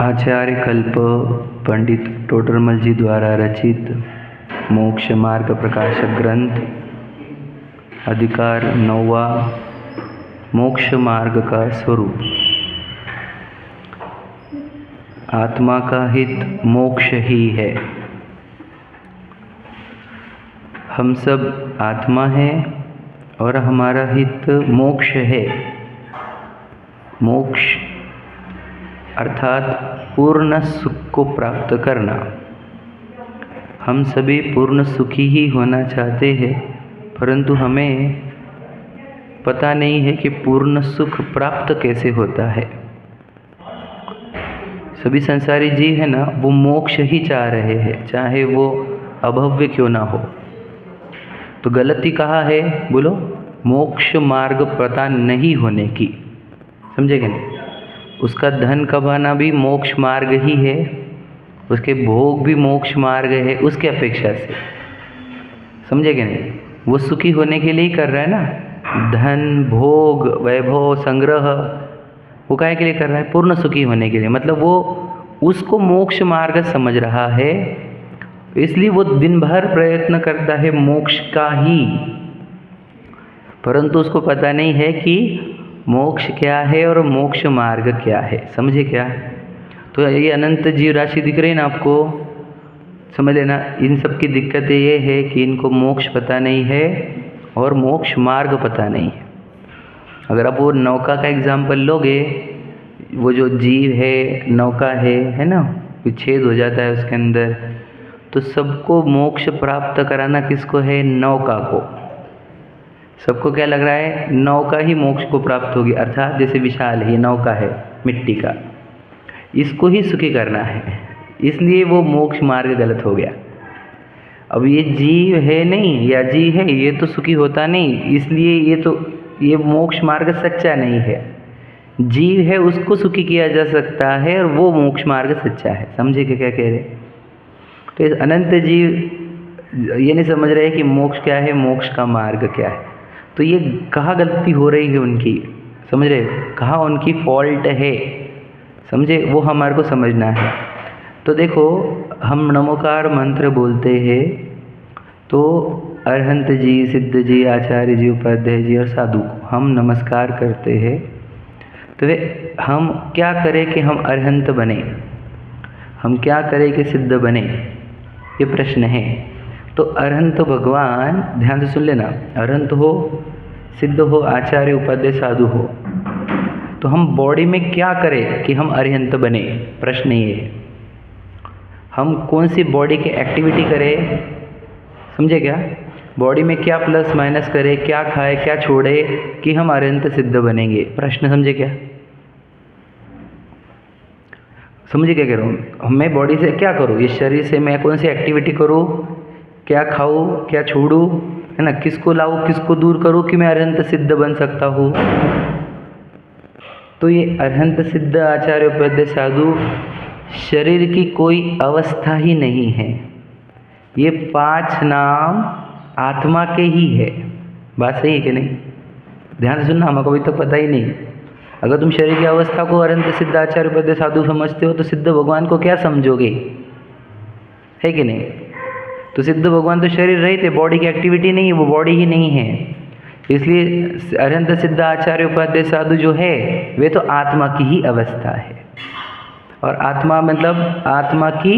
आचार्य कल्प पंडित टोडरमल जी द्वारा रचित मोक्ष मार्ग प्रकाशक ग्रंथ अधिकार 9वां मोक्ष मार्ग का स्वरूप। आत्मा का हित मोक्ष ही है। हम सब आत्मा है और हमारा हित मोक्ष है। मोक्ष अर्थात पूर्ण सुख को प्राप्त करना। हम सभी पूर्ण सुखी ही होना चाहते हैं, परंतु हमें पता नहीं है कि पूर्ण सुख प्राप्त कैसे होता है। सभी संसारी जीव है ना, वो मोक्ष ही चाह रहे हैं, चाहे वो अभव्य क्यों ना हो। तो गलती कहाँ है बोलो? मोक्ष मार्ग पता नहीं होने की। समझेंगे नहीं? उसका धन कमाना भी मोक्ष मार्ग ही है, उसके भोग भी मोक्ष मार्ग है उसके अपेक्षा से। समझेंगे नहीं? वो सुखी होने के लिए ही कर रहा है ना। धन, भोग, वैभव, संग्रह वो काहे के लिए कर रहा है? पूर्ण सुखी होने के लिए। मतलब वो उसको मोक्ष मार्ग समझ रहा है, इसलिए वो दिन भर प्रयत्न करता है मोक्ष का ही। परंतु उसको पता नहीं है कि मोक्ष क्या है और मोक्ष मार्ग क्या है। समझे क्या? तो ये अनंत जीव राशि दिख रही है ना आपको, समझ लेना। इन सब की दिक्कत ये है कि इनको मोक्ष पता नहीं है और मोक्ष मार्ग पता नहीं है। अगर आप वो नौका का एग्जाम्पल लोगे, वो जो जीव है, नौका है ना, विच्छेद हो जाता है उसके अंदर, तो सबको मोक्ष प्राप्त कराना किसको है? नौका को। सबको क्या लग रहा है? नौका ही मोक्ष को प्राप्त होगी। अर्थात जैसे विशाल ही नौका है मिट्टी का, इसको ही सुखी करना है, इसलिए वो मोक्ष मार्ग गलत हो गया। अब ये जीव है नहीं या जीव है, ये तो सुखी होता नहीं, इसलिए ये मोक्ष मार्ग सच्चा नहीं है। जीव है उसको सुखी किया जा सकता है और वो मोक्ष मार्ग सच्चा है। समझे क्या कह रहे? तो इस अनंत जीव ये नहीं समझ रहे कि मोक्ष क्या है, मोक्ष का मार्ग क्या है। तो ये कहाँ गलती हो रही है उनकी? समझ रहे? कहाँ उनकी फॉल्ट है? समझे? वो हमारे को समझना है। तो देखो, हम नमोकार मंत्र बोलते हैं तो अरहंत जी, सिद्ध जी, आचार्य जी, उपाध्याय जी और साधु को हम नमस्कार करते हैं। तो वे हम क्या करें कि हम अरहंत बने, हम क्या करें कि सिद्ध बने, ये प्रश्न है। तो अरहंत भगवान, ध्यान से सुन लेना, अरहंत हो, सिद्ध हो, आचार्य, उपाध्याय, साधु हो, तो हम बॉडी में क्या करें कि हम अरहंत बने? प्रश्न ये है। हम कौन सी बॉडी की एक्टिविटी करें? समझे क्या? बॉडी में क्या प्लस माइनस करें, क्या खाए क्या छोड़े कि हम अरहंत सिद्ध बनेंगे? प्रश्न समझे क्या? समझे क्या कह रहा हूँ? मैं बॉडी से क्या करूँ, इस शरीर से मैं कौन सी एक्टिविटी करूँ, क्या खाऊँ क्या छोड़ूँ, है ना, किसको लाऊँ किसको दूर करूँ कि मैं अरहंत सिद्ध बन सकता हूँ? तो ये अरहंत, सिद्ध, आचार्य, उपाध्याय, साधु शरीर की कोई अवस्था ही नहीं है। ये 5 नाम आत्मा के ही है। बात सही है कि नहीं? ध्यान से सुनना, हमको अभी तक पता ही नहीं। अगर तुम शरीर की अवस्था को अरहंत, सिद्ध, आचार्य, उपाध्याय, साधु समझते हो तो सिद्ध भगवान को क्या समझोगे? है कि नहीं? तो सिद्ध भगवान तो शरीर रहित है, बॉडी की एक्टिविटी नहीं है, वो बॉडी ही नहीं है। इसलिए अरहंत, सिद्ध, आचार्य, उपाध्याय, साधु जो है वे तो आत्मा की ही अवस्था है। और आत्मा मतलब आत्मा की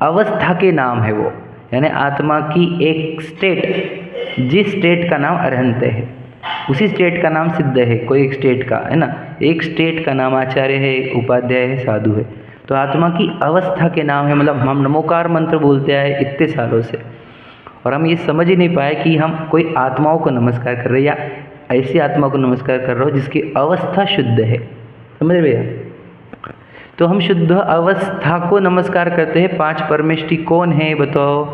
अवस्था के नाम है वो, यानी आत्मा की एक स्टेट, जिस स्टेट का नाम अरहंत है उसी स्टेट का नाम सिद्ध है। कोई एक स्टेट का है ना, एक स्टेट का नाम आचार्य है, उपाध्याय है, साधु है। तो आत्मा की अवस्था के नाम है। मतलब हम नमोकार मंत्र बोलते आए इतने सालों से, और हम ये समझ ही नहीं पाए कि हम कोई आत्माओं को नमस्कार कर रहे हैं या ऐसी आत्मा को नमस्कार कर रहे हो जिसकी अवस्था शुद्ध है। समझ रहे भैया? तो हम शुद्ध अवस्था को नमस्कार करते हैं। 5 परमेष्टि कौन है बताओ?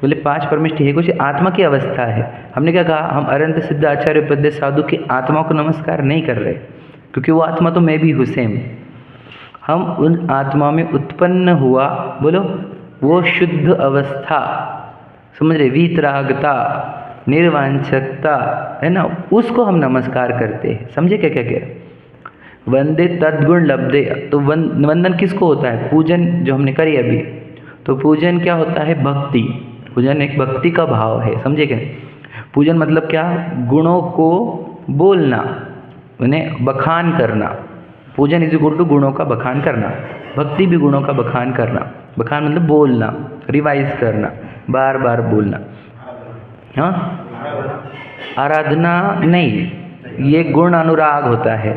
बोले 5 परमेष्टि है, कुछ आत्मा की अवस्था है। हमने क्या कहा? हम अरहंत, सिद्ध, आचार्य, उपाध्याय, साधु की आत्मा को नमस्कार नहीं कर रहे, क्योंकि वो आत्मा तो मैं भी हूँ सेम। हम उन आत्मा में उत्पन्न हुआ, बोलो, वो शुद्ध अवस्था, समझ रहे, वीतरागता, निर्वांछकता, है ना, उसको हम नमस्कार करते हैं। समझे क्या क्या कह रहे? वंदे तद्गुण लब्धे। तो वंदन किसको होता है? पूजन जो हमने करी अभी, तो पूजन क्या होता है? भक्ति। पूजन एक भक्ति का भाव है, समझे क्या? पूजन मतलब क्या? गुणों को बोलना, उन्हें बखान करना। पूजन इज इक्वल टू गुणों का बखान करना। भक्ति भी गुणों का बखान करना। बखान मतलब बोलना, रिवाइज करना, बार बार बोलना। हाँ, आराधना नहीं, ये गुण अनुराग होता है।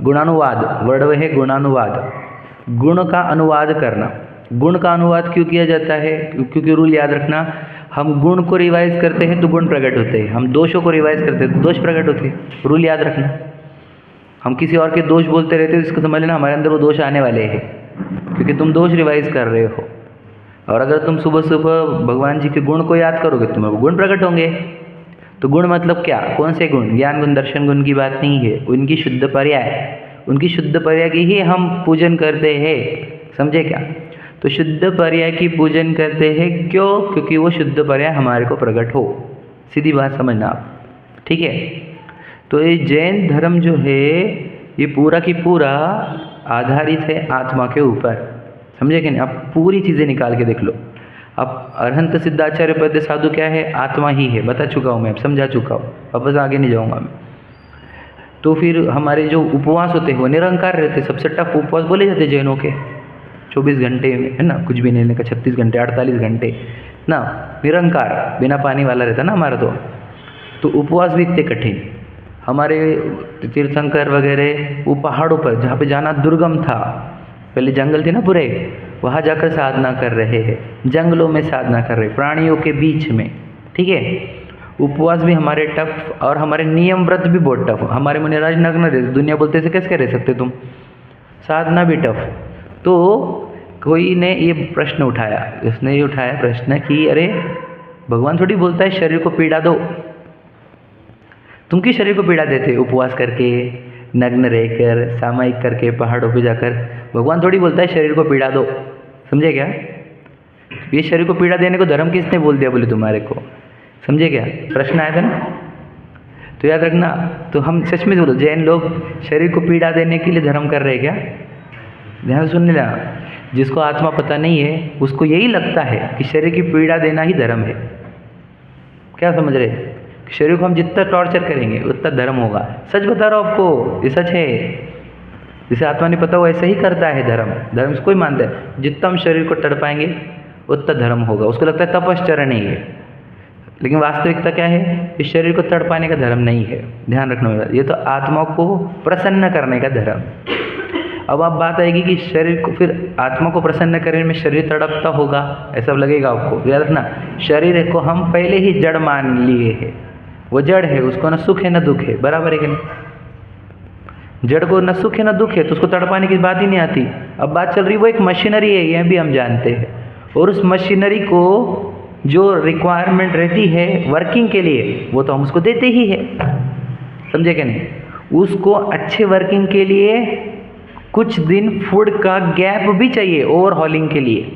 गुणानुवाद वर्ड है, गुणानुवाद, गुण का अनुवाद करना। गुण का अनुवाद क्यों किया जाता है? क्योंकि रूल याद रखना, हम गुण को रिवाइज करते हैं तो गुण प्रकट होते हैं, हम दोषों को रिवाइज करते हैं तो दोष प्रकट होते हैं। रूल याद रखना। हम किसी और के दोष बोलते रहते हैं, इसको समझ लेना हमारे अंदर वो दोष आने वाले हैं, क्योंकि तुम दोष रिवाइज कर रहे हो। और अगर तुम सुबह सुबह भगवान जी के गुण को याद करोगे तो तुम्हारे गुण प्रकट होंगे। तो गुण मतलब क्या? कौन से गुण? ज्ञान गुण, दर्शन गुण की बात नहीं है, उनकी शुद्ध पर्याय, उनकी शुद्ध पर्याय की ही हम पूजन करते हैं, समझे क्या? तो शुद्ध पर्याय की पूजन करते हैं, क्यों? क्योंकि वो शुद्ध पर्याय हमारे को प्रकट हो। सीधी बात समझना आप, ठीक है? तो ये जैन धर्म जो है ये पूरा की पूरा आधारित है आत्मा के ऊपर, समझे कि नहीं? आप पूरी चीज़ें निकाल के देख लो। अब अरहंत सिद्धाचार्य पद साधु क्या है? आत्मा ही है, बता चुका हूँ मैं, अब समझा चुका हूँ, वापस आगे नहीं जाऊँगा मैं। तो फिर हमारे जो उपवास होते हैं वो निरंकार रहते, सबसे टफ उपवास बोले जाते जैनों के, 24 घंटे में, है ना, कुछ भी नहीं लेने का, 36 घंटे, 48 घंटे ना, निरंकार, बिना पानी वाला रहता ना हमारा। तो उपवास भी इतने कठिन। हमारे तीर्थंकर वगैरह वो पहाड़ों पर जहाँ पे जाना दुर्गम था, पहले जंगल थे ना पूरे, वहाँ जाकर साधना कर रहे हैं, जंगलों में साधना कर रहे, प्राणियों के बीच में, ठीक है? उपवास भी हमारे टफ, और हमारे नियम व्रत भी बहुत टफ। हमारे मुनिराज नग्न रहते, दुनिया बोलते से कैसे रह सकते तुम? साधना भी टफ। तो कोई ने ये प्रश्न उठाया, उसने ये उठाया प्रश्न कि अरे भगवान थोड़ी बोलता है शरीर को पीड़ा दो, तुम किस शरीर को पीड़ा देते? उपवास करके, नग्न रहकर, सामायिक करके, पहाड़ों पे जाकर, भगवान थोड़ी बोलता है शरीर को पीड़ा दो, समझे क्या? ये शरीर को पीड़ा देने को धर्म किसने बोल दिया बोले तुम्हारे को, समझे क्या? प्रश्न आया था ना, तो याद रखना। तो हम सच में बोलो, जैन लोग शरीर को पीड़ा देने के लिए धर्म कर रहे हैं क्या? ध्यान से सुन लेना, जिसको आत्मा पता नहीं है उसको यही लगता है कि शरीर की पीड़ा देना ही धर्म है। क्या समझ रहे? शरीर को हम जितना टॉर्चर करेंगे उतना धर्म होगा। सच बता रहा हूँ आपको, ये सच है। जिसे आत्मा नहीं पता वो ऐसा ही करता है धर्म। धर्म इसको ही मानता है, जितना हम शरीर को तड़पाएंगे उतना धर्म होगा। उसको लगता है तपश्चरण ही है, लेकिन वास्तविकता क्या है? इस शरीर को तड़पाने का धर्म नहीं है। ध्यान रखना होगा, ये तो आत्मा को प्रसन्न करने का धर्म। अब आप बात आएगी कि शरीर को, फिर आत्मा को प्रसन्न करने में शरीर तड़पता होगा, ऐसा लगेगा आपको। याद रखना, शरीर को हम पहले ही जड़ मान लिए हैं, वो जड़ है, उसको न सुख है न दुख है, बराबर है कि नहीं? जड़ को न सुख है न दुख है, तो उसको तड़पाने की बात ही नहीं आती। अब बात चल रही वो एक मशीनरी है, यह भी हम जानते हैं, और उस मशीनरी को जो रिक्वायरमेंट रहती है वर्किंग के लिए वो तो हम उसको देते ही है, समझे कि नहीं? उसको अच्छे वर्किंग के लिए कुछ दिन फूड का गैप भी चाहिए ओवरहॉलिंग के लिए,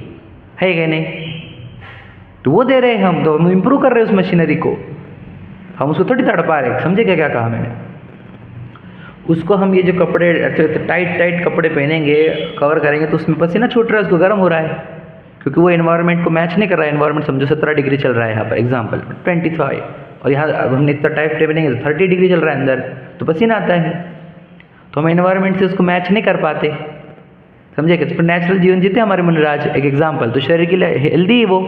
है क्या नहीं? तो वो दे रहे हैं हम, तो हम इम्प्रूव कर रहे हैं उस मशीनरी को, हम उसको थोड़ी तड़पा रहे। समझे क्या क्या कहा मैंने? उसको हम ये जो कपड़े टाइट टाइट कपड़े पहनेंगे, कवर करेंगे, तो उसमें पसीना छूट रहा है, उसको गर्म हो रहा है, क्योंकि वो एनवायरनमेंट को मैच नहीं कर रहा है। एनवायरनमेंट समझो 17 डिग्री चल रहा है यहाँ पर एग्जाम्पल, 25, और यहाँ हमने इतना टाइट पहनेंगे तो 30 डिग्री चल रहा है अंदर, तो पसीना आता है। तो हम एनवायरनमेंट से उसको मैच नहीं कर पाते, समझे क्या? तो नेचुरल जीवन जीते हमारे मुनिराज, एक एग्जाम्पल। तो शरीर के लिए हेल्दी वो,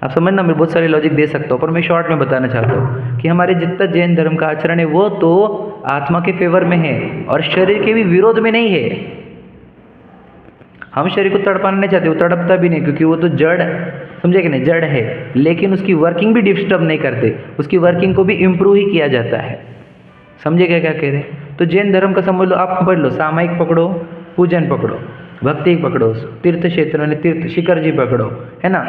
आप समझना, मैं बहुत सारे लॉजिक दे सकता हूँ, पर मैं शॉर्ट में बताना चाहता हूँ कि हमारे जितना जैन धर्म का आचरण है वो तो आत्मा के फेवर में है और शरीर के भी विरोध में नहीं है। हम शरीर को तड़पाना नहीं चाहते, वो तड़पता भी नहीं, क्योंकि वो तो जड़, समझे कि नहीं? जड़ है, लेकिन उसकी वर्किंग भी डिस्टर्ब नहीं करते, उसकी वर्किंग को भी इम्प्रूव ही किया जाता है। समझे क्या क्या कह रहे हैं? तो जैन धर्म का समझ लो, आप पढ़ लो, सामायिक पकड़ो, पूजन पकड़ो, भक्ति पकड़ो, तीर्थ क्षेत्र में तीर्थ शिखर जी पकड़ो, है ना,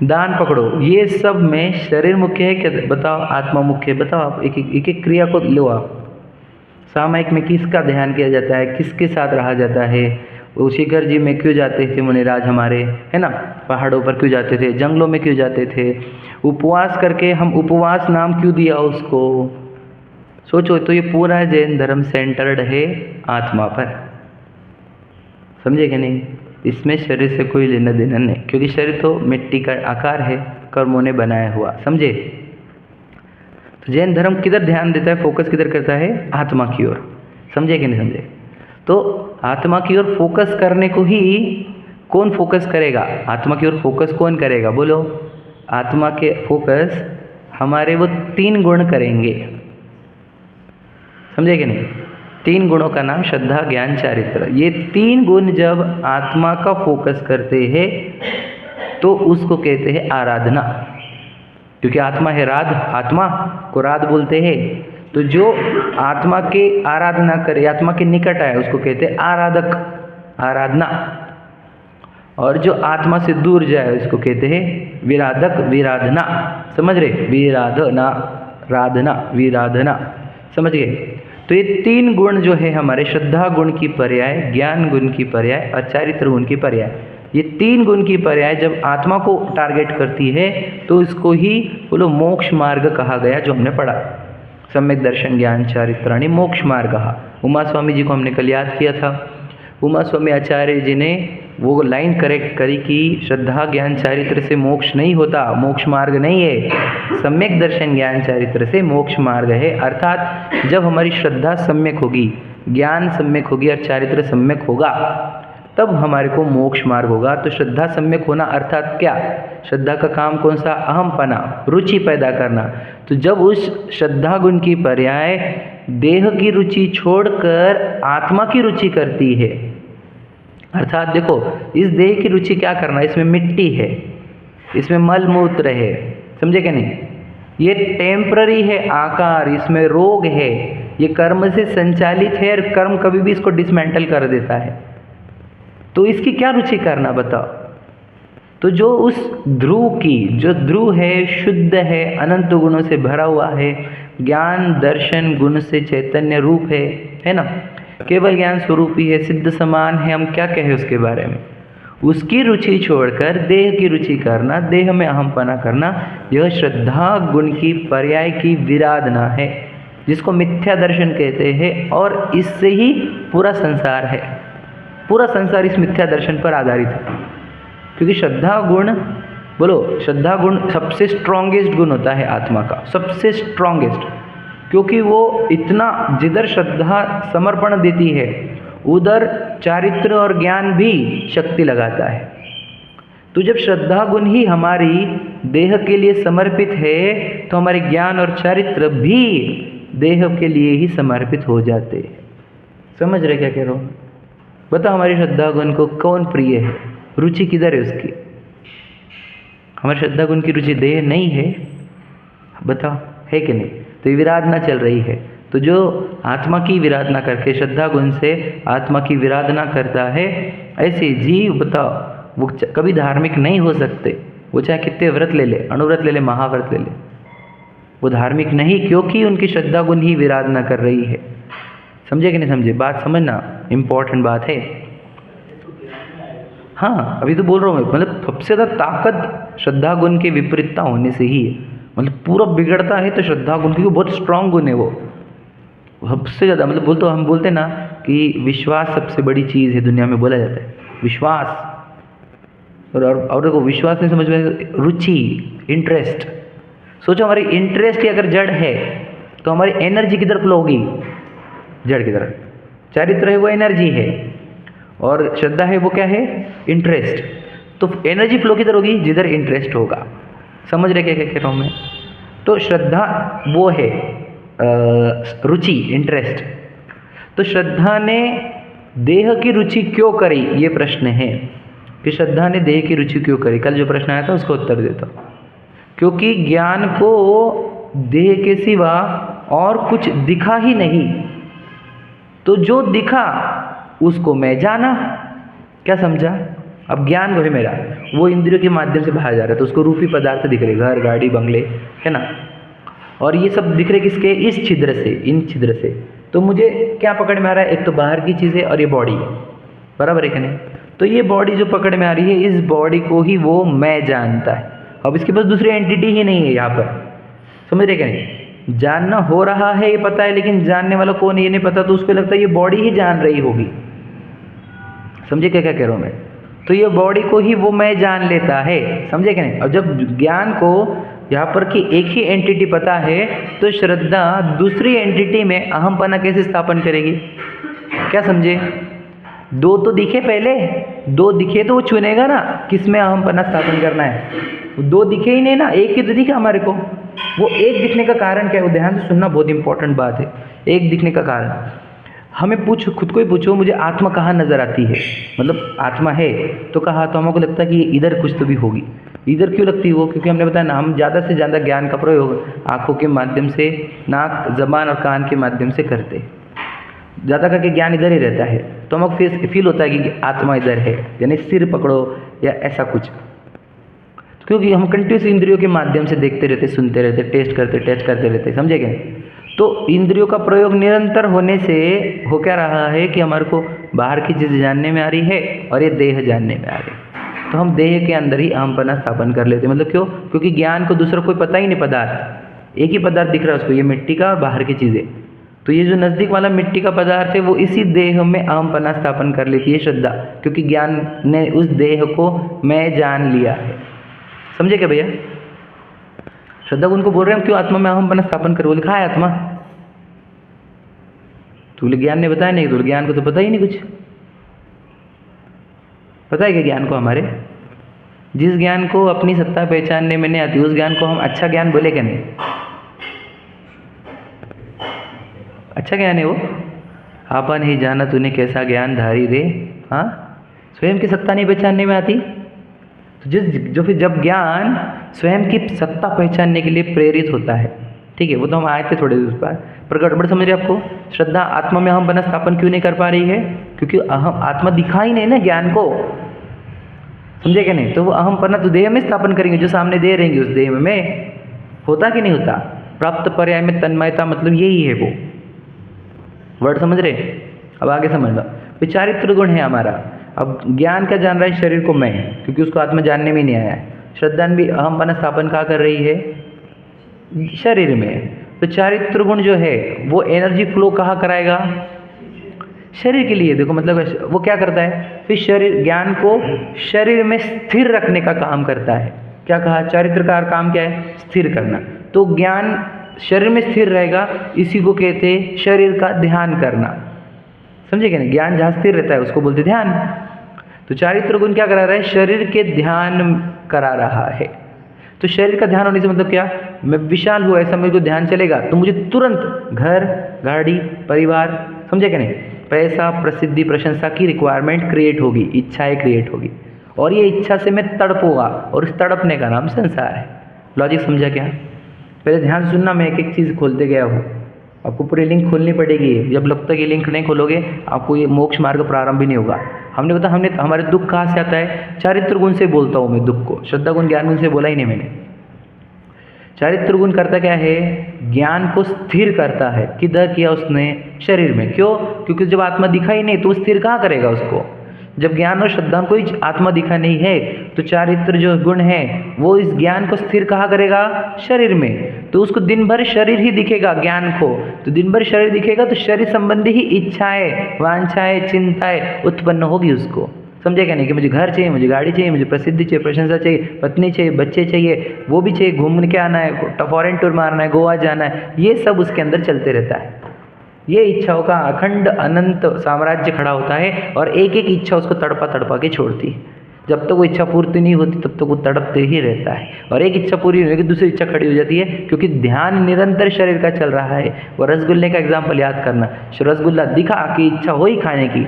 दान पकड़ो, ये सब में शरीर मुख्य है क्या? बताओ। आत्मा मुख्य है? बताओ आप, एक एक क्रिया को लो आप। सामायिक में किसका ध्यान किया जाता है, किसके साथ रहा जाता है? वो शिखर जी में क्यों जाते थे मुनिराज हमारे, है ना? पहाड़ों पर क्यों जाते थे? जंगलों में क्यों जाते थे? उपवास करके, हम उपवास नाम क्यों दिया उसको? सोचो, तो ये पूरा जैन धर्म सेंटर्ड है आत्मा पर, समझे कि नहीं? इसमें शरीर से कोई लेना देना नहीं, क्योंकि शरीर तो मिट्टी का आकार है, कर्मों ने बनाया हुआ, समझे? तो जैन धर्म किधर ध्यान देता है, फोकस किधर करता है? आत्मा की ओर, समझे कि नहीं समझे? तो आत्मा की ओर फोकस करने को ही कौन फोकस करेगा? आत्मा की ओर फोकस कौन करेगा, बोलो? आत्मा के फोकस हमारे वो 3 गुण करेंगे, समझे कि नहीं? 3 गुणों का नाम श्रद्धा, ज्ञान, चारित्र। ये 3 गुण जब आत्मा का फोकस करते हैं तो उसको कहते हैं आराधना, क्योंकि आत्मा है राध, आत्मा को राध बोलते हैं। तो जो आत्मा के आराधना करे, आत्मा के निकट आए, उसको कहते हैं आराधक, आराधना। और जो आत्मा से दूर जाए उसको कहते हैं विराधक, विराधना, समझ रहे? विराधना, राधना, विराधना, समझ गए? तो ये 3 गुण जो है हमारे श्रद्धा गुण की पर्याय, ज्ञान गुण की पर्याय और चारित्र गुण की पर्याय, ये 3 गुण की पर्याय जब आत्मा को टारगेट करती है तो इसको ही बोलो मोक्ष मार्ग कहा गया, जो हमने पढ़ा, सम्यक दर्शन, ज्ञान, चारित्राणि मोक्ष मार्ग। उमा स्वामी जी को हमने कल याद किया था। उमा स्वामी आचार्य जी ने वो लाइन करेक्ट करी कि श्रद्धा, ज्ञान, चारित्र से मोक्ष नहीं होता, मोक्ष मार्ग नहीं है, सम्यक दर्शन, ज्ञान, चारित्र से मोक्ष मार्ग है। अर्थात जब हमारी श्रद्धा सम्यक होगी, ज्ञान सम्यक होगी और चारित्र सम्यक होगा, तब हमारे को मोक्ष मार्ग होगा। तो श्रद्धा सम्यक होना अर्थात क्या? श्रद्धा का काम कौन सा? अहमपना, रुचि पैदा करना। तो जब उस श्रद्धा गुण की पर्याय देह की रुचि छोड़कर आत्मा की रुचि करती है, अर्थात देखो इस देह की रुचि क्या करना, इसमें मिट्टी है, इसमें मल मूत्र है, समझे क्या नहीं? ये टेम्पररी है आकार, इसमें रोग है, ये कर्म से संचालित है और कर्म कभी भी इसको डिसमेंटल कर देता है। तो इसकी क्या रुचि करना, बताओ? तो जो उस ध्रुव की, जो ध्रुव है, शुद्ध है, अनंत गुणों से भरा हुआ है, ज्ञान दर्शन गुण से चैतन्य रूप है ना, केवल ज्ञान स्वरूप ही है, सिद्ध समान है, हम क्या कहें उसके बारे में? उसकी रुचि छोड़कर देह की रुचि करना, देह में अहमपना करना, यह श्रद्धा गुण की पर्याय की विराधना है, जिसको मिथ्या दर्शन कहते हैं। और इससे ही पूरा संसार है, पूरा संसार इस मिथ्या दर्शन पर आधारित है। क्योंकि श्रद्धा गुण, बोलो, श्रद्धा गुण सबसे स्ट्रॉन्गेस्ट गुण होता है आत्मा का, सबसे स्ट्रॉन्गेस्ट, क्योंकि वो इतना, जिधर श्रद्धा समर्पण देती है उधर चारित्र और ज्ञान भी शक्ति लगाता है। तो जब श्रद्धा गुण ही हमारी देह के लिए समर्पित है तो हमारे ज्ञान और चारित्र भी देह के लिए ही समर्पित हो जाते हैं। समझ रहे क्या कह रहा हूँ? बताओ, हमारी श्रद्धा गुण को कौन प्रिय है? रुचि किधर है उसकी? हमारी श्रद्धा गुण की रुचि देह नहीं है, बताओ, है कि नहीं? तो ये विराधना चल रही है। तो जो आत्मा की विराधना करके, श्रद्धा गुण से आत्मा की विराधना करता है, ऐसे जीव, बताओ, वो कभी धार्मिक नहीं हो सकते। वो चाहे कितने व्रत ले ले, अनुव्रत ले ले, महाव्रत ले ले, वो धार्मिक नहीं, क्योंकि उनकी श्रद्धा गुण ही विराधना कर रही है। समझे कि नहीं समझे? बात समझना, इम्पोर्टेंट बात है। हाँ, अभी तो बोल रहा हूँ मैं, मतलब सबसे ज़्यादा ताकत श्रद्धा गुण के विपरीतता होने से ही है। मतलब पूरा बिगड़ता है तो श्रद्धा गुण, क्योंकि बहुत स्ट्रांग गुण है वो सबसे ज़्यादा। मतलब हम बोलते ना कि विश्वास सबसे बड़ी चीज़ है दुनिया में, बोला जाता है विश्वास। और देखो, विश्वास नहीं समझ में, रुचि, इंटरेस्ट। सोचो, हमारी इंटरेस्ट की अगर जड़ है तो हमारी एनर्जी किधर फ्लो होगी? जड़ की तरफ। चारित्र है वो एनर्जी है, और श्रद्धा है वो क्या है? इंटरेस्ट। तो एनर्जी फ्लो किधर होगी? जिधर इंटरेस्ट होगा। समझ रहे क्या कह रहा हूँ मैं? तो श्रद्धा वो है रुचि, इंटरेस्ट। तो श्रद्धा ने देह की रुचि क्यों करी, ये प्रश्न है कि श्रद्धा ने देह की रुचि क्यों करी। कल जो प्रश्न आया था उसको उत्तर देता हूँ। क्योंकि ज्ञान को देह के सिवा और कुछ दिखा ही नहीं, तो जो दिखा उसको मैं जाना। क्या समझा? अब ज्ञान वो है मेरा, वो इंद्रियों के माध्यम से बाहर जा रहा है, तो उसको रूपी पदार्थ दिख रहे, घर, गाड़ी, बंगले, है ना, और ये सब दिख रहे किसके? इस छिद्र से, इन छिद्र से। तो मुझे क्या पकड़ में आ रहा है? एक तो बाहर की चीज़ है और ये बॉडी, बराबर है कि नहीं? तो ये बॉडी जो पकड़ में आ रही है, इस बॉडी को ही वो मैं जानता है। अब इसके पास दूसरी एंटिटी ही नहीं है यहाँ पर, समझ रहे क्या नहीं? जानना हो रहा है ये पता है, लेकिन जानने वाला कौन ये नहीं पता, तो उसको लगता है ये बॉडी ही जान रही होगी। समझे क्या क्या कह रहा हूँ मैं? तो ये बॉडी को ही वो मैं जान लेता है, समझे क्या नहीं? और जब ज्ञान को यहाँ पर कि एक ही एंटिटी पता है, तो श्रद्धा दूसरी एंटिटी में अहमपना कैसे स्थापन करेगी? क्या समझे? दो तो दिखे पहले, दो दिखे तो वो चुनेगा ना किस में अहमपना स्थापन करना है। दो दिखे ही नहीं ना, एक ही तो दिखा हमारे को। वो एक दिखने का कारण क्या है? वो ध्यान से सुनना, बहुत इंपॉर्टेंट बात है। एक दिखने का कारण, हमें खुद को ही पूछो, मुझे आत्मा कहाँ नज़र आती है? मतलब आत्मा है तो कहाँ, तो हमको लगता है कि इधर कुछ तो भी होगी। इधर क्यों लगती है वो? क्योंकि हमने बताया ना, हम ज़्यादा से ज़्यादा ज्ञान का प्रयोग आँखों के माध्यम से, नाक, जबान और कान के माध्यम से करते हैं। ज़्यादा करके ज्ञान इधर ही रहता है, तो हमको फील होता है कि आत्मा इधर है, यानी सिर पकड़ो या ऐसा कुछ। क्योंकि हम कंटिन्यूस इंद्रियों के माध्यम से देखते रहते, सुनते रहते, टेस्ट करते रहते, समझे क्या? तो इंद्रियों का प्रयोग निरंतर होने से हो क्या रहा है कि हमारे को बाहर की चीज़ जानने में आ रही है और ये देह जानने में आ रही है। तो हम देह के अंदर ही अहमपना स्थापन कर लेते हैं। मतलब क्यों? क्योंकि ज्ञान को दूसरा कोई पता ही नहीं पदार्थ, एक ही पदार्थ दिख रहा है उसको, ये मिट्टी का और बाहर की चीज़ें। तो ये जो नज़दीक वाला मिट्टी का पदार्थ है वो इसी देह में अहमपना स्थापन कर लेती है श्रद्धा, क्योंकि ज्ञान ने उस देह को मैं जान लिया है। समझे क्या भैया? श्रद्धा को उनको बोल रहे हैं क्यों आत्मा में अहमपना स्थापन कर, वो लिखा है आत्मा। तो बोले ज्ञान ने बताया नहीं, तो ज्ञान को तो पता ही नहीं कुछ। पता है क्या ज्ञान को? हमारे जिस ज्ञान को अपनी सत्ता पहचानने में नहीं आती, उस ज्ञान को हम अच्छा ज्ञान बोले क्या नहीं? अच्छा ज्ञान है वो। आपा नहीं जाना तूने कैसा ज्ञान धारी रे। हाँ, स्वयं की सत्ता नहीं पहचानने में आती, तो फिर जब ज्ञान स्वयं की सत्ता पहचानने के लिए प्रेरित होता है, ठीक है, वो तो हम आए थे थोड़े उस पर गड़बड़ समझ रहे आपको? श्रद्धा आत्मा में अहमपना स्थापन क्यों नहीं कर पा रही है? क्योंकि अहम आत्मा दिखा ही नहीं ना ज्ञान को, समझे क्या नहीं? तो वो अहमपना तो देह में स्थापन करेंगे, जो सामने दे रहेंगे उस देह में। होता कि नहीं होता? प्राप्त पर्याय में तन्मयता, मतलब यही है वो वर्ड, समझ रहे? अब आगे समझ लो। विचारित्र गुण है हमारा। अब ज्ञान क्या जान रहा है? शरीर को मैं, क्योंकि उसको आत्मा जानने में नहीं आया है। श्रद्धा भी अहमपना स्थापन कहाँ कर रही है? शरीर में। तो चारित्र गुण जो है वो एनर्जी फ्लो कहाँ कराएगा? शरीर के लिए। देखो मतलब वो क्या करता है फिर? शरीर, ज्ञान को शरीर में स्थिर रखने का काम करता है। क्या कहा? चारित्र का काम क्या है? स्थिर करना। तो ज्ञान शरीर में स्थिर रहेगा, इसी को कहते हैं शरीर का ध्यान करना। समझे क्या नहीं? ज्ञान जहाँ स्थिर रहता है उसको बोलते ध्यान। तो चारित्र गुण क्या करा रहा है? शरीर के ध्यान करा रहा है। तो शरीर का ध्यान होने से मतलब क्या? मैं विशाल हुआ, ऐसा मेरे को ध्यान चलेगा तो मुझे तुरंत घर, गाड़ी, परिवार, समझे क्या नहीं, पैसा, प्रसिद्धि, प्रशंसा की रिक्वायरमेंट क्रिएट होगी, इच्छाएं क्रिएट होगी, और ये इच्छा से मैं तड़पूंगा, और इस तड़पने का नाम संसार है। लॉजिक समझा क्या? पहले ध्यान सुनना, मैं एक एक चीज़ खोलते गया हूँ, आपको पूरी लिंक खोलनी पड़ेगी। जब तक ये लिंक नहीं खोलोगे आपको ये मोक्ष मार्ग प्रारंभ भी नहीं होगा। हमने बताया, हमने हमारे दुख कहाँ से आता है? चारित्र गुण से बोलता हूँ मैं दुख को, श्रद्धा गुण, ज्ञान गुण से बोला ही नहीं मैंने। चारित्र गुण करता क्या है? ज्ञान को स्थिर करता है। किधर किया उसने? शरीर में। क्यों? क्योंकि जब आत्मा दिखा ही नहीं तो स्थिर कहाँ करेगा उसको? जब ज्ञान और श्रद्धा को ही आत्मा दिखा नहीं है तो चारित्र जो गुण है वो इस ज्ञान को स्थिर कहाँ करेगा? शरीर में। तो उसको दिन भर शरीर ही दिखेगा ज्ञान को, तो दिन भर शरीर दिखेगा तो शरीर संबंधी ही इच्छाएं, वांछाएं, चिंताएं उत्पन्न होगी उसको। समझे क्या नहीं? कि मुझे घर चाहिए, मुझे गाड़ी चाहिए, मुझे प्रसिद्धि चाहिए, प्रशंसा चाहिए, पत्नी चाहिए, बच्चे चाहिए, वो भी चाहिए, घूमने के आना है, फॉरेन टूर मारना है, गोवा जाना है, ये सब उसके अंदर चलते रहता है। ये इच्छाओं का अखंड अनंत साम्राज्य खड़ा होता है और एक एक इच्छा उसको तड़पा तड़पा के छोड़ती है। जब तक वो इच्छा पूर्ति नहीं होती तब तक वो तड़पते ही रहता है, और एक इच्छा पूरी होने की दूसरी इच्छा खड़ी हो जाती है, क्योंकि ध्यान निरंतर शरीर का चल रहा है। वो रसगुल्ले का एग्जाम्पल याद करना, रसगुल्ला दिखा कि इच्छा हो ही खाने की,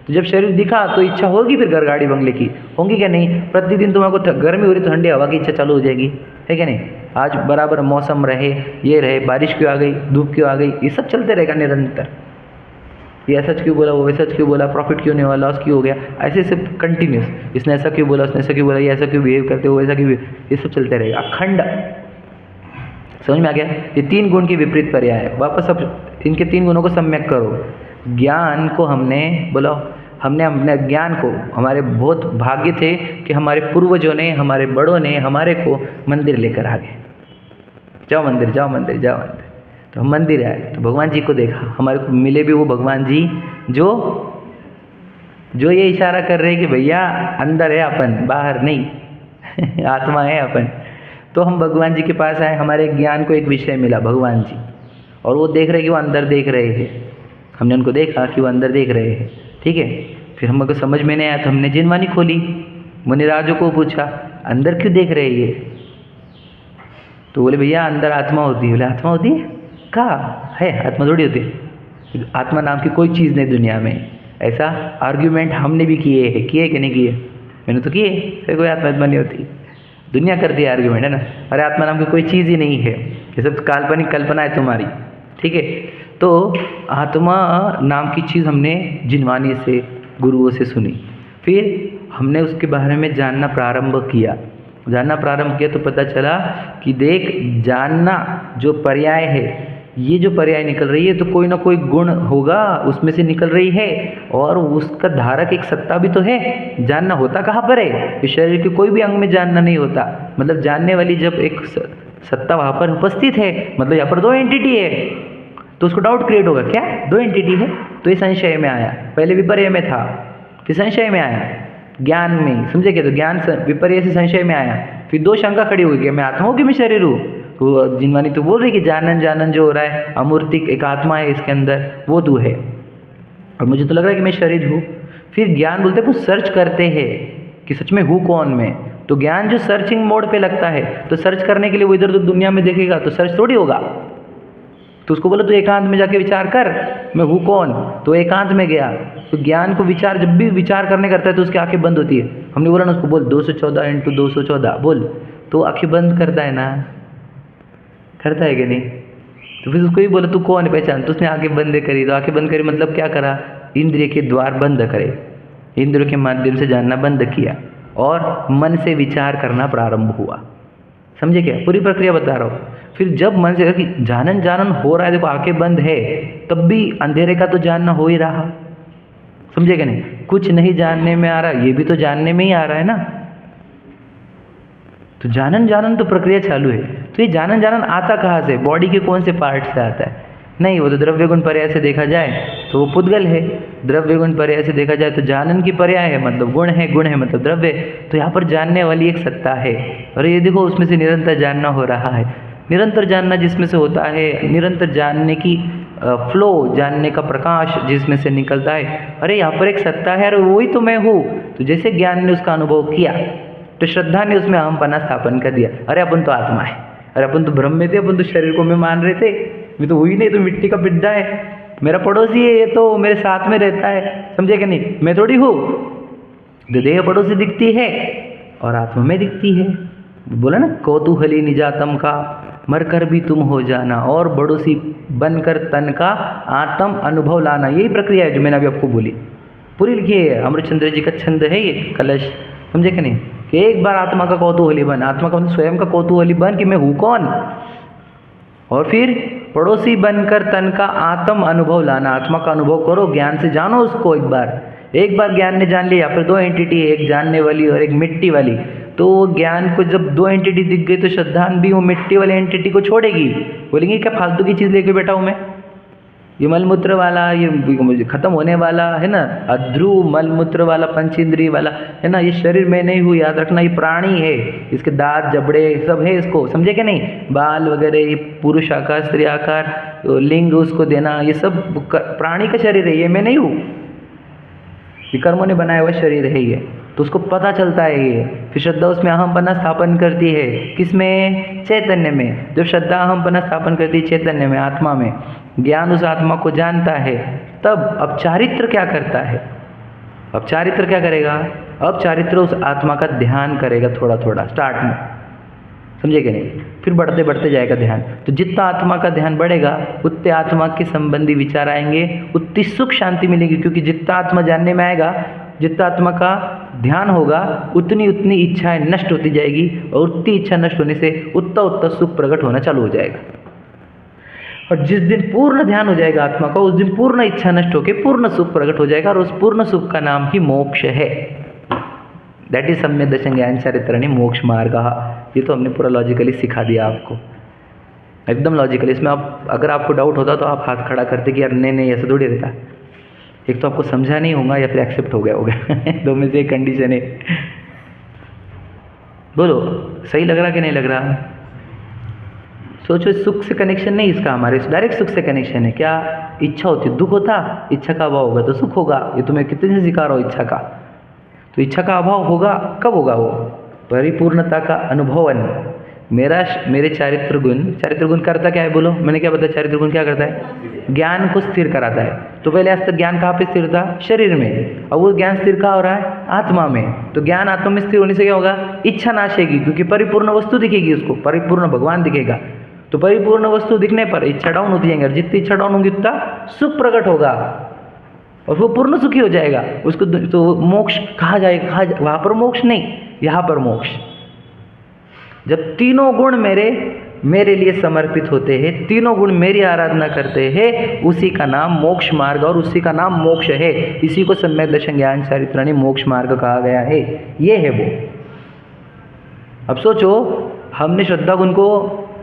तो जब शरीर दिखा तो इच्छा होगी फिर घर, गाड़ी, बंगले की होंगी क्या नहीं? प्रतिदिन तुम्हारे को गर्मी हो रही तो ठंडी हवा की इच्छा चालू हो जाएगी, है क्या नहीं? आज बराबर मौसम रहे, ये रहे, बारिश क्यों आ गई, धूप क्यों आ गई, ये सब चलते रहेगा निरंतर। ये ऐसा क्यों बोला, वो वैसा क्यों बोला, प्रॉफिट क्यों नहीं हुआ, लॉस क्यों हो गया, ऐसे सब कंटिन्यूस। इसने ऐसा क्यों बोला, उसने ऐसा क्यों बोला, ये ऐसा क्यों बिहेव करते हो, वैसा क्यों, ये सब चलते रहेगा अखंड। समझ में आ गया? ये तीन गुण के विपरीत पर्याय है। वापस अब इनके तीन गुणों को सम्यक करो। ज्ञान को हमने अपने ज्ञान को, हमारे बहुत भाग्य थे कि हमारे पूर्वजों ने, हमारे बड़ों ने हमारे को मंदिर लेकर आ गए। जाओ मंदिर, जाओ मंदिर, जाओ मंदिर, तो हम मंदिर आए तो भगवान जी को देखा, हमारे को मिले भी वो भगवान जी जो ये इशारा कर रहे हैं कि भैया अंदर है अपन, बाहर नहीं आत्मा है अपन। तो हम भगवान जी के पास आए, हमारे ज्ञान को एक विषय मिला भगवान जी, और वो देख रहे कि वो अंदर देख रहे थे। हमने उनको देखा कि वो अंदर देख रहे हैं, ठीक है। फिर हमको समझ में नहीं आया तो हमने जिनवानी खोली, मुनिराजों को पूछा अंदर क्यों देख रहे ये, तो बोले भैया अंदर आत्मा होती है। बोले आत्मा होती है, कहाँ है, आत्मा थोड़ी होती है, आत्मा नाम की कोई चीज़ नहीं दुनिया में। ऐसा आर्ग्यूमेंट हमने भी किए कि नहीं किए, मैंने तो किए, फिर कोई आत्मा नहीं होती, दुनिया करती है आर्ग्यूमेंट, है ना। अरे आत्मा नाम की कोई चीज़ ही नहीं है, ये सब काल्पनिक कल्पना है तुम्हारी, ठीक है। तो आत्मा नाम की चीज़ हमने जिनवानी से, गुरुओं से सुनी, फिर हमने उसके बारे में जानना प्रारंभ किया तो पता चला कि देख, जानना जो पर्याय है, ये जो पर्याय निकल रही है तो कोई ना कोई गुण होगा उसमें से निकल रही है, और उसका धारक एक सत्ता भी तो है। जानना होता कहाँ पर है, इस शरीर के कोई भी अंग में जानना नहीं होता, मतलब जानने वाली जब एक सत्ता वहाँ पर उपस्थित है, मतलब यहाँ पर दो एंटिटी है, तो उसको डाउट क्रिएट होगा, क्या दो एंटिटी है, तो ये संशय में आया। पहले विपर्य में था, फिर संशय में आया, ज्ञान में, समझे क्या, तो ज्ञान विपर्य से संशय में आया, फिर दो शंका खड़ी हुई कि मैं आत्मा हूँ कि मैं शरीर हूँ। तो जिनवानी तो बोल रही कि जानन जो हो रहा है, अमूर्तिक एक आत्मा है इसके अंदर, वो तू है, और मुझे तो लग रहा है कि मैं शरीर हूँ। फिर ज्ञान बोलते हैं, कुछ सर्च करते हैं कि सच में हूँ कौन मैं, तो ज्ञान जो सर्चिंग मोड पे लगता है, तो सर्च करने के लिए वो इधर उधर दुनिया में देखेगा तो सर्च थोड़ी होगा। तो उसको बोला तू एकांत में जाके विचार कर, मैं हूँ कौन, तो एकांत में गया। तो ज्ञान को विचार, जब भी विचार करने करता है तो उसकी आंखें बंद होती है। हमने बोला ना उसको, बोल 214 × 214 बोल, तो आंखें बंद करता है ना, करता है कि नहीं। तो फिर उसको ही बोला तू कौन है, पहचान, तो उसने आंखें बंद करी। तो आंखें बंद करी मतलब क्या करा, इंद्रिय के द्वार बंद करे, इंद्रियों के माध्यम से जानना बंद किया, और मन से विचार करना प्रारंभ हुआ। समझे क्या, पूरी प्रक्रिया बता रहा हूँ। फिर जब मन से कि जानन हो रहा है, देखो आंखें बंद है, तब भी अंधेरे का तो जानना हो ही रहा, समझे क्या नहीं। कुछ नहीं जानने में आ रहा, ये भी तो जानने में ही आ रहा है ना। तो जानन तो प्रक्रिया चालू है। तो ये जानन आता कहाँ से, बॉडी के कौन से पार्ट से आता है, नहीं, वो तो द्रव्य गुण पर्याय से देखा जाए तो वो पुद्गल है, द्रव्य गुण पर्याय से देखा जाए तो जानन की पर्याय है, मतलब गुण है मतलब द्रव्य। तो यहाँ पर जानने वाली एक सत्ता है, और ये देखो उसमें से निरंतर जानना हो रहा है। निरंतर जानना जिसमें से होता है, निरंतर जानने की फ्लो, जानने का प्रकाश जिसमें से निकलता है, अरे यहाँ पर एक सत्ता है और वही तो मैं हूँ। तो जैसे ज्ञान ने उसका अनुभव किया, तो श्रद्धा ने उसमें अहमपना स्थापन कर दिया, अरे अपन तो आत्मा है, अरे अपन तो ब्रह्म में थे, अपन तो शरीर को मैं मान रहे थे, मैं तो हुई नहीं, तो मिट्टी का पिड्डा है, मेरा पड़ोसी है, ये तो मेरे साथ में रहता है, समझे कि नहीं, मैं थोड़ी हूँ। तो देह पड़ोसी दिखती है और आत्मा में दिखती है। बोला ना, कौतूहली निजातम का मरकर भी तुम हो जाना, और पड़ोसी बनकर तन का आत्म अनुभव लाना। यही प्रक्रिया है जो मैंने अभी आपको बोली, पूरी लिखी है, अमृतचंद्र जी का छंद है ये कलश, समझे कि नहीं, कि एक बार आत्मा का कौतूहली बन, आत्मा का मतलब स्वयं का कौतूहली बन कि मैं हूँ कौन, और फिर पड़ोसी बनकर तन का आत्म अनुभव लाना। आत्मा का अनुभव करो, ज्ञान से जानो उसको। एक बार ज्ञान ने जान लिया, फिर दो एंटिटी है, एक जानने वाली और एक मिट्टी वाली। तो ज्ञान को जब दो एंटिटी दिख गई तो श्रद्धान भी वो मिट्टी वाली एंटिटी को छोड़ेगी, बोलेंगे क्या फालतू की चीज़ लेके बैठा हूँ मैं, ये मलमूत्र वाला, ये खत्म होने वाला है ना, अध्रुव मलमूत्र वाला, पंचेंद्रिय वाला है ना, ये शरीर में नहीं हुई, याद रखना, ये प्राणी है, इसके दांत जबड़े सब है, इसको समझे क्या नहीं, बाल वगैरह, ये पुरुष आकार स्त्री आकार, लिंग उसको देना, ये सब प्राणी का शरीर है, ये मैं नहीं हूँ, ये कर्मों ने बनाया हुआ शरीर है ये। तो उसको पता चलता है ये। फिर श्रद्धा उसमें अहमपना स्थापन करती है, किसमें, चैतन्य में। जब श्रद्धा अहमपना स्थापन करती है चैतन्य में, आत्मा में, ज्ञान उस आत्मा को जानता है, तब अब चारित्र क्या करता है, अब चारित्र क्या करेगा, अब चारित्र उस आत्मा का ध्यान करेगा थोड़ा थोड़ा स्टार्ट में, समझे कि नहीं, फिर बढ़ते बढ़ते जाएगा ध्यान। तो जितना आत्मा का ध्यान बढ़ेगा उतने आत्मा के संबंधी विचार आएंगे, उतनी सुख शांति मिलेगी, क्योंकि जितना आत्मा जानने में आएगा, जितना आत्मा का ध्यान होगा, उतनी उतनी इच्छाएं नष्ट होती जाएगी, और उतनी इच्छा नष्ट होने से उतना सुख प्रकट होना चालू हो जाएगा। और जिस दिन पूर्ण ध्यान हो जाएगा आत्मा का, उस दिन पूर्ण इच्छा नष्ट होकर पूर्ण सुख प्रकट हो जाएगा, और उस पूर्ण सुख का नाम ही मोक्ष है। दैट इज सम्यक दर्शन ज्ञान चरित्राणि मोक्ष मार्ग। ये तो हमने पूरा लॉजिकली सिखा दिया आपको। एकदम लॉजिकल। इसमें आप अगर आपको डाउट होता तो आप हाथ खड़ा करते कि यार नहीं नहीं ऐसा थोड़ी रहता। एक तो आपको समझा नहीं होगा या फिर एक्सेप्ट हो गया होगा दो में से एक कंडीशन है। बोलो सही लग रहा कि नहीं लग रहा? सोचो सुख से कनेक्शन नहीं इसका हमारे, डायरेक्ट सुख से कनेक्शन है। क्या इच्छा होती, दुख होता, इच्छा का अभाव होगा तो सुख होगा। ये तुम्हें कितने से सिखा रहा हो इच्छा का। तो इच्छा का अभाव होगा कब होगा? वो परिपूर्णता का अनुभवन। मेरे चारित्र गुण करता क्या है? बोलो, मैंने क्या बताया? चारित्र गुण क्या करता है? ज्ञान को स्थिर कराता है। तो पहले आज तक ज्ञान कहाँ पे स्थिर था? शरीर में। और वो ज्ञान स्थिर कहाँ हो रहा है? आत्मा में। तो ज्ञान आत्मा में स्थिर होने से क्या होगा? इच्छा नाशेगी, क्योंकि परिपूर्ण वस्तु दिखेगी उसको, परिपूर्ण भगवान दिखेगा। तो परिपूर्ण वस्तु दिखने पर इच्छा डाउन होती जाएंगी, और जितनी इच्छा डाउन होगी उतना सुख प्रकट होगा और वो पूर्ण सुखी हो जाएगा। उसको तो मोक्ष कहा जाएगा, वहाँ पर मोक्ष नहीं, यहाँ पर मोक्ष। जब तीनों गुण मेरे लिए समर्पित होते हैं, तीनों गुण मेरी आराधना करते हैं, उसी का नाम मोक्ष मार्ग और उसी का नाम मोक्ष है। इसी को सम्यक दर्शन ज्ञान चारित्राणि मोक्ष मार्ग कहा गया है। ये है वो। अब सोचो, हमने श्रद्धा गुण को,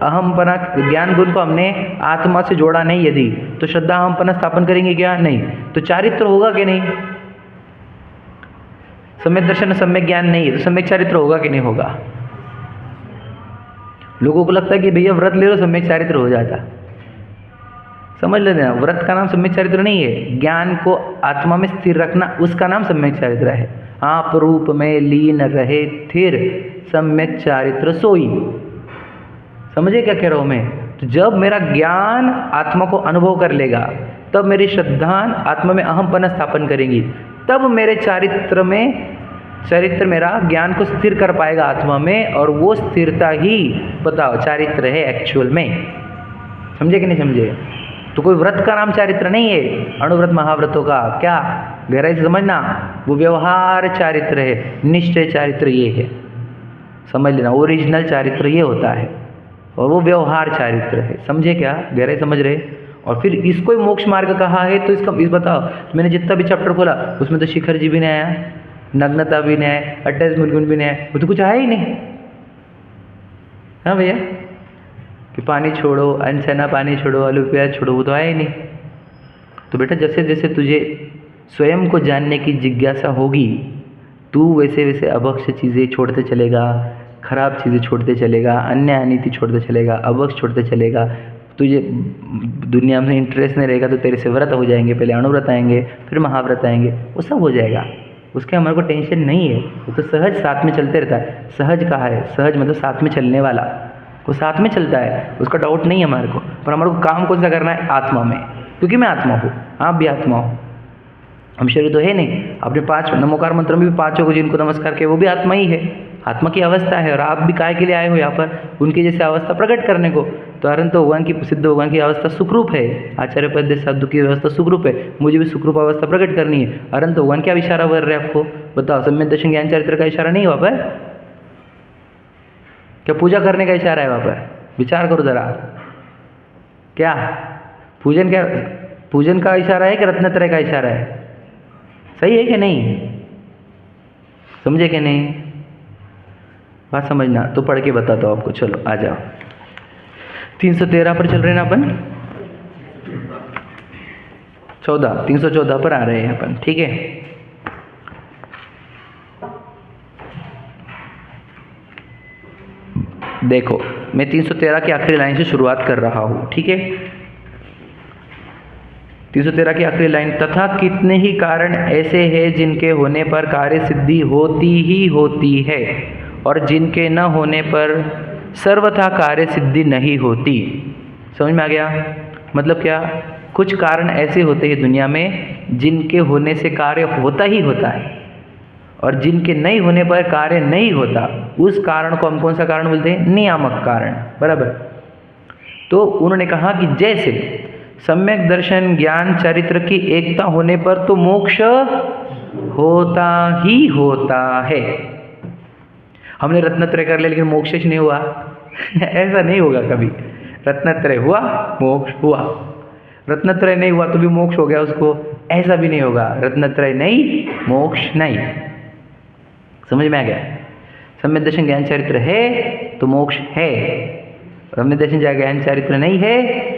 अहमपना ज्ञान गुण को हमने आत्मा से जोड़ा नहीं, यदि तो श्रद्धा अहमपना स्थापन करेंगे क्या? नहीं। तो चारित्र होगा कि नहीं? सम्यक दर्शन सम्यक ज्ञान नहीं है तो सम्यक चारित्र होगा कि नहीं होगा? लोगों को लगता है कि भैया व्रत ले लो सम्यक चारित्र हो जाता। समझ लेते हैं, व्रत का नाम सम्यक चारित्र नहीं है। ज्ञान को आत्मा में स्थिर रखना, उसका नाम सम्यक चारित्र है। आप रूप में लीन रहे थिर, सम्यक चारित्र सोई। समझे क्या कह रहा हूँ मैं? तो जब मेरा ज्ञान आत्मा को अनुभव कर लेगा, तब मेरी श्रद्धा आत्मा में अहमपना स्थापन करेंगी, तब मेरे चारित्र मेरा ज्ञान को स्थिर कर पाएगा आत्मा में, और वो स्थिरता ही बताओ चारित्र है एक्चुअल में। समझे कि नहीं समझे? तो कोई व्रत का नाम चारित्र नहीं है, अणुव्रत महाव्रतों का। क्या गहराई से समझना, वो व्यवहार चारित्र है, निश्चय चारित्र ये है। समझ लेना, ओरिजिनल चारित्र ये होता है और वो व्यवहार चारित्र है। समझे क्या? गहराई समझ रहे? और फिर इसको ही मोक्ष मार्ग कहा है। तो इस बताओ, मैंने जितना भी चैप्टर खोला उसमें तो शिखर जी भी नहीं आया, नग्नता भी नहीं आया, अटैचमेंट गुण भी नहीं आया, वो तो कुछ आया ही नहीं। हाँ भैया, कि पानी छोड़ो, अनसना पानी छोड़ो, आलू प्याज छोड़ो, वो तो आया ही नहीं। तो बेटा जैसे जैसे तुझे स्वयं को जानने की जिज्ञासा होगी, तू वैसे वैसे अभक्ष चीज़ें छोड़ते चलेगा, खराब चीज़ें छोड़ते चलेगा, अन्याय अनीति छोड़ते चलेगा, अभक्ष छोड़ते चलेगा। तुझे दुनिया में इंटरेस्ट नहीं रहेगा तो तेरे से व्रत हो जाएंगे, पहले अणुव्रत आएंगे, फिर महाव्रत आएंगे, वो सब हो जाएगा। उसके हमारे को टेंशन नहीं है, वो तो सहज साथ में चलते रहता है। सहज कहा है? सहज मतलब साथ में चलने वाला, वो साथ में चलता है, उसका डाउट नहीं है हमारे को। पर हमारे को काम कौन सा करना है? आत्मा में, क्योंकि मैं आत्मा हूँ, आप भी आत्मा हो, हम शरीर तो है नहीं। अपने 5 नमोकार मंत्र में भी 5 को जिनको नमस्कार किया वो भी आत्मा ही है, आत्मा की अवस्था है। और आप भी काय के लिए आए हो यहाँ पर? उनकी जैसे अवस्था प्रकट करने को। तो अरंत भगवान की, सिद्ध भगवान की अवस्था सुखरूप है, आचार्य पद साधु की अवस्था सुखरूप है, मुझे भी सुखरूप अवस्था प्रकट करनी है। अरंत भगवान क्या इशारा कर रहे हैं आपको? बताओ, सम्यक दर्शन ज्ञान चारित्र का इशारा नहीं है वहाँ पर? क्या पूजा करने का इशारा है वहाँ पर? विचार करो जरा, क्या पूजन का इशारा है कि रत्नत्रय का इशारा है? सही है कि नहीं? समझे कि नहीं? बात समझना तो पढ़ के बताता हूँ आपको। चलो आ जाओ, 313 पर चल रहे ना अपन, 314 पर आ रहे हैं अपन, ठीक है। देखो, मैं 313 की आखिरी लाइन से शुरुआत कर रहा हूँ, ठीक है। 313 की आखिरी लाइन, तथा कितने ही कारण ऐसे हैं जिनके होने पर कार्य सिद्धि होती ही होती है, और जिनके न होने पर सर्वथा कार्य सिद्धि नहीं होती। समझ में आ गया? मतलब क्या? कुछ कारण ऐसे होते हैं दुनिया में जिनके होने से कार्य होता ही होता है, और जिनके नहीं होने पर कार्य नहीं होता। उस कारण को हम कौन सा कारण बोलते हैं? नियामक कारण, बराबर। तो उन्होंने कहा कि जैसे सम्यक दर्शन ज्ञान चरित्र की एकता होने पर तो मोक्ष होता ही होता है। हमने रत्नत्रय कर लिया लेकिन मोक्ष नहीं हुआ ऐसा नहीं होगा कभी। रत्नत्रय हुआ, मोक्ष हुआ, रत्नत्रय नहीं हुआ तो भी मोक्ष हो गया उसको, ऐसा भी नहीं होगा। रत्नत्रय नहीं, मोक्ष नहीं। समझ में आ गया? सम्यक दर्शन ज्ञान चरित्र है तो मोक्ष है, हमने दर्शन जाएगा ज्ञान चारित्र नहीं है,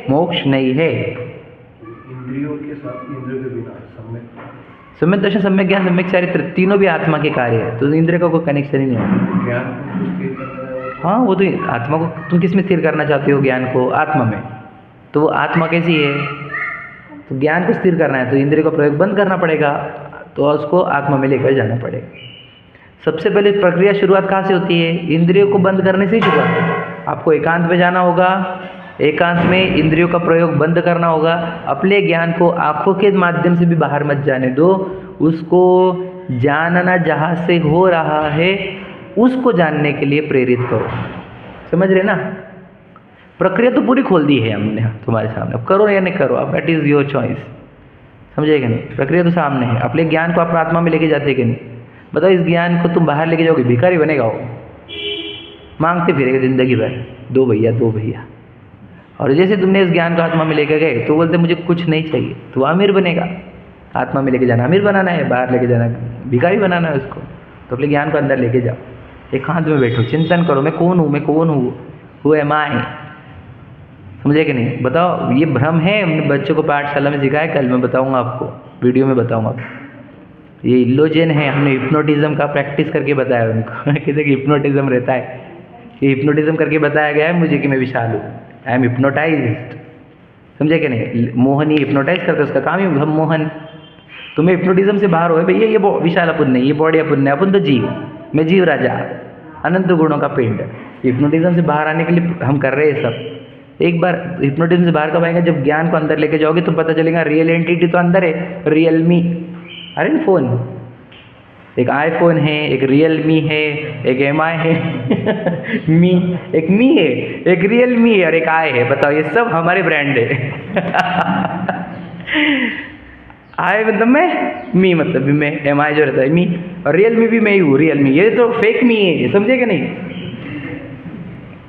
मोक्ष नहीं है। इंद्रियों के साथ, इंद्रियों के बिना सम्यक दर्शन, सम्यक ज्ञान, सम्यक चारित्र तीनों भी आत्मा के कार्य है, तो इंद्रिय का कोई कनेक्शन ही नहीं है। ज्ञान को स्थिर करना है हाँ, वो तो आत्मा को तुम किस में स्थिर करना चाहते हो? ज्ञान को आत्मा में। तो वो आत्मा कैसी है? तो ज्ञान को स्थिर करना है तो इंद्रिय का प्रयोग बंद करना पड़ेगा, तो उसको आत्मा में लेकर जाना पड़ेगा। सबसे पहले प्रक्रिया शुरुआत कहाँ से होती है? इंद्रियों को बंद करने से ही शुरुआत है। आपको एकांत में जाना होगा, एकांत में इंद्रियों का प्रयोग बंद करना होगा। अपने ज्ञान को आँखों के माध्यम से भी बाहर मत जाने दो, उसको जानना जहाँ से हो रहा है उसको जानने के लिए प्रेरित करो। समझ रहे ना? प्रक्रिया तो पूरी खोल दी है हमने तुम्हारे सामने, अब करो या नहीं करो, अब दैट इज़ योर चॉइस। समझे कि नहीं? प्रक्रिया तो सामने है। अपने ज्ञान को अपना आत्मा में लेके जाते कि नहीं? बताओ, इस ज्ञान को तुम बाहर लेके जाओगे, भिखारी बनेगा वो, मांगते फिरेगा जिंदगी भर, दो भैया दो भैया। और जैसे तुमने इस ज्ञान को आत्मा में लेके गए तो बोलते मुझे कुछ नहीं चाहिए, तो अमीर बनेगा। आत्मा में लेके जाना अमीर बनाना है, बाहर लेके जाना भिखारी बनाना है उसको। तो अपने ज्ञान को अंदर लेके जाओ, एकांत में बैठो, चिंतन करो, मैं कौन हूँ, मैं कौन हूँ, हु एम आई। समझे कि नहीं? बताओ, ये भ्रम है, हमने बच्चों को पाठशाला में सिखाया, कल मैं बताऊँगा आपको, वीडियो में बताऊँगा। ये इल्यूजन है, हमने हिप्नोटिज्म का प्रैक्टिस करके बताया उनको कहते कि हिप्नोटिज्म रहता है, ये हिप्नोटिज्म करके बताया गया है मुझे कि मैं विशाल हूँ, आई एम हिप्नोटाइज्ड। समझे कि नहीं? मोहन ही हिप्नोटाइज करता है, उसका काम ही हम मोहन। तुम्हें हिप्नोटिज्म से बाहर हो भैया, ये विशाल अपन नहीं, ये बॉडी अपन नहीं, अपन तो जीव, मैं जीव राजा, अनंत गुणों का पिंड। हिप्नोटिज्म से बाहर आने के लिए हम कर रहे हैं सब। एक बार हिप्नोटिज्म से बाहर कब आएगा? जब ज्ञान को अंदर लेके जाओगे तो पता चलेगा रियल एंटिटी तो अंदर है, रियल मी। अरे फोन, एक आईफोन है, एक रियल मी है, एक MI है मी, एक मी है, एक रियल मी है और एक आई है। बताओ, ये सब हमारे ब्रांड है आई मतलब मैं, मी मतलब भी मैं, MI जो रहता है मी, और रियल मी भी मैं ही हूँ, रियल मी। ये तो फेक मी है, समझे कि नहीं?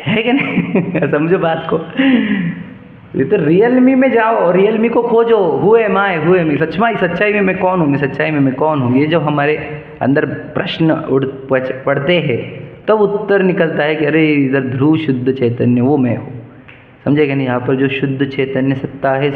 है कि नहीं? समझो बात को। ये तो रियल मी में जाओ, रियल मी को खोजो, who am I, who am, सच्चाई में मैं कौन हूँ, मैं सच्चाई में मैं कौन हूँ। ये जब हमारे अंदर प्रश्न पढ़ते हैं तब उत्तर निकलता है कि अरे इधर ध्रुव शुद्ध चैतन्य वो मैं हूँ। समझे कि नहीं? यहाँ पर जो शुद्ध चैतन्य सत्ता है